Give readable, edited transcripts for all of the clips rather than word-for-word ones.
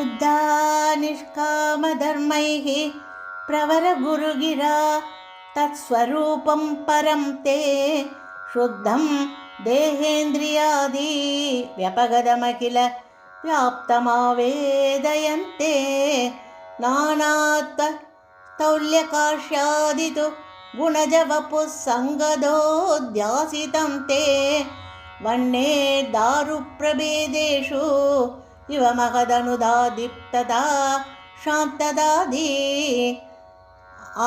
शुद्धा निष्कामधर्मैः प्रवरगुरुगिरा तत्स्वरूपं परं ते शुद्धं देहेन्द्रियादि व्यपगदमखिल व्याप्तमावेदयन्ते नानात्वतौल्यकार्ष्यादितु गुणजवपुः सङ्गदोऽध्यासितं ते वन्ने दारुप्रभेदेषु इव महदनुदादीप्तदा शान्तदादि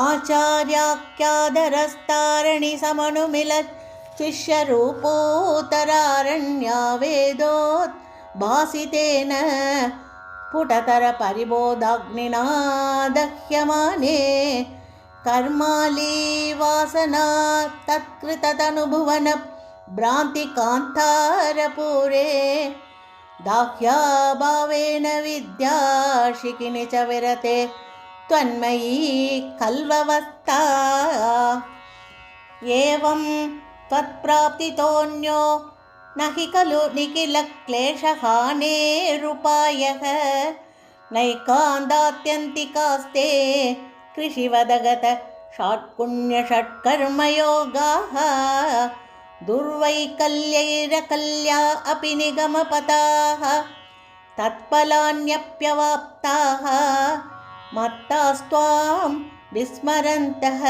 आचार्याख्यादरस्तारणि समनुमिलत् शिष्यरूपोत्तरारण्यावेदोत् भासितेन स्फुटतरपरिबोधाग्निना दह्यमाने कर्माली वासना तत्कृततनुभुवन भ्रान्तिकान्तारपूरे दाह्याभावेन विद्या शिखिनि च विरते त्वन्मयी कल्ववस्था एवं त्वत्प्राप्तितोऽन्यो न हि खलु निखिलक्लेशहानेरुपायः नैकान्तात्यन्तिकास्ते कृषिवदगत षट्पुण्यषट्कर्मयोगाः दुर्वैकल्यैरकल्या अपि निगमपताः तत्फलान्यप्यवाप्ताः मत्तास्त्वां विस्मरन्तः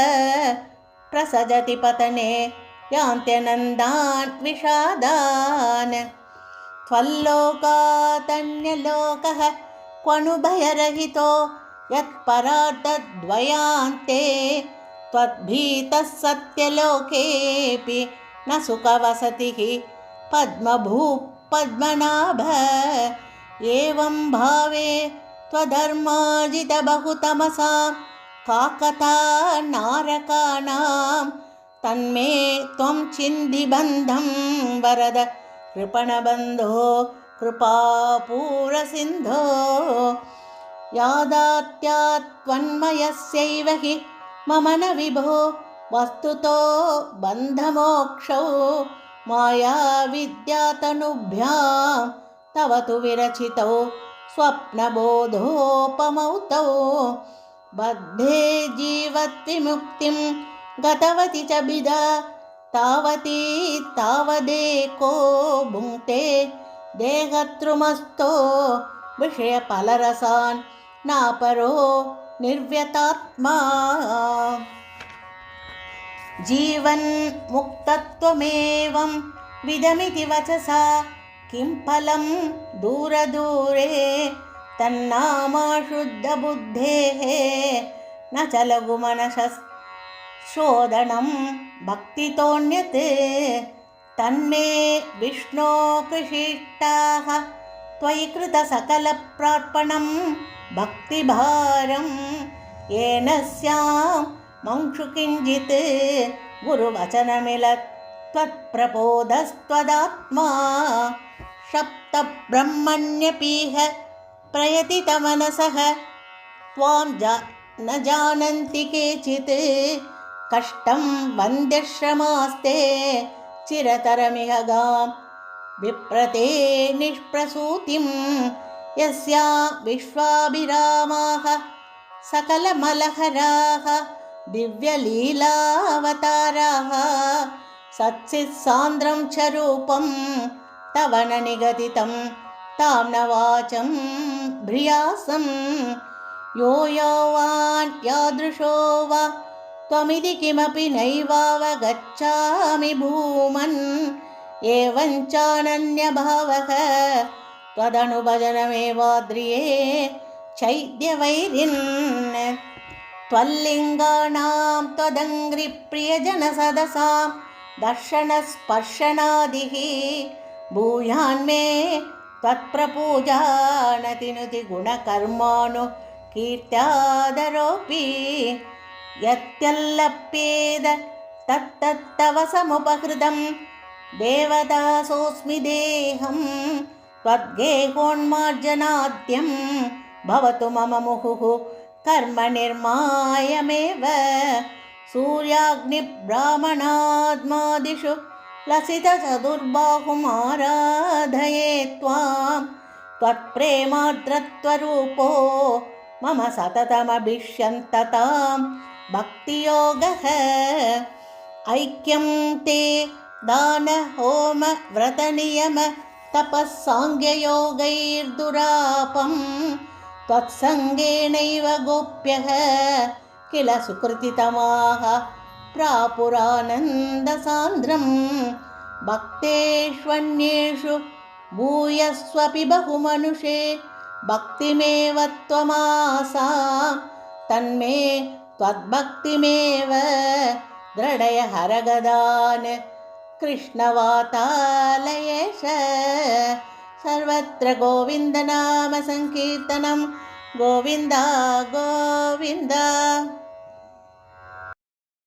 प्रसजति पतने यान्त्यनन्दान् विषादान् त्वल्लोकादन्यलोकः क्वनुभयरहितो यत्परार्थद्वयान्ते त्वद्भीतः सत्यलोकेऽपि न सुखवसतिः पद्मभूः पद्मनाभ एवं भावे त्वधर्मार्जितबहुतमसां का कथा नारकाणां तन्मे त्वं छिन्धिबन्धं वरद कृपणबन्धो कृपापूरसिन्धो यादात्यात्त्वन्मयस्यैव हि मम न विभो वस्तुतो बन्धमोक्षौ मायाविद्यातनुभ्यां तव तु विरचितौ स्वप्नबोधोपमौ तौ बद्धे जीवत्विमुक्तिं गतवती च बिदा तावती तावदेको भुङ्क्ते देहतृमस्तो विषयफलरसान् नापरो निर्व्यतात्मा जीवन्मुक्तत्वमेवं विदमिति वचसा किं फलं दूरदूरे तन्नामाशुद्धबुद्धेः न च लघुमनसशोधनं भक्तितोऽन्यत् तन्मे विष्णो कृषिष्टाः त्वयि कृतसकलप्रार्पणं भक्तिभारं येन स्यां मंक्षु किञ्चित् गुरुवचनमिलत् त्वत्प्रबोधस्त्वदात्मा सप्तब्रह्मण्यपीह प्रयतितमनसः त्वां न जानन्ति केचित् कष्टं वन्द्यश्रमास्ते चिरतरमिह गां विप्रते निष्प्रसूतिं यस्या विश्वाभिरामाः सकलमलहराः दिव्यलीलावताराः सत्सित्सान्द्रं च रूपं तव न निगदितं तां न वाचं भ्रियासं यो यावान् यादृशो वा त्वमिति किमपि नैवावगच्छामि भूमन् एवं चानन्यभावः त्वदनुभजनमेवाद्रिये चैद्यवैरिन् त्वल्लिङ्गानां त्वदङ्घ्रिप्रियजनसदसां दर्शनस्पर्शनादिः भूयान्मे त्वत्प्रपूजानतिनुतिगुणकर्माणु कीर्त्यादरोऽपि यत्यल्लप्येद तत्तत्तव समुपहृतं देवदासोऽस्मि देहं त्वद्गेहोन्मार्जनाद्यं भवतु मम मुहुः कर्मनिर्मायमेव सूर्याग्निब्राह्मणाद्मादिषु लसितचतुर्बाहुमाराधये त्वां त्वत्प्रेमार्द्रत्वरूपो मम सततमभिष्यन्ततां भक्तियोगः ऐक्यं ते दान होम व्रतनियम तपःसाङ्ख्ययोगैर्दुरापं त्वत्सङ्गेनैव गोप्यः किल सुकृतितमाः प्रापुरानन्दसान्द्रं भक्तेष्वन्येषु भूयस्वपि बहुमनुषे भक्तिमेव त्वमासा तन्मे त्वद्भक्तिमेव दृढय हरगदान् कृष्णवातालयेश सर्वत्र गोविन्दनाम संकीर्तनं गोविन्द गोविन्द।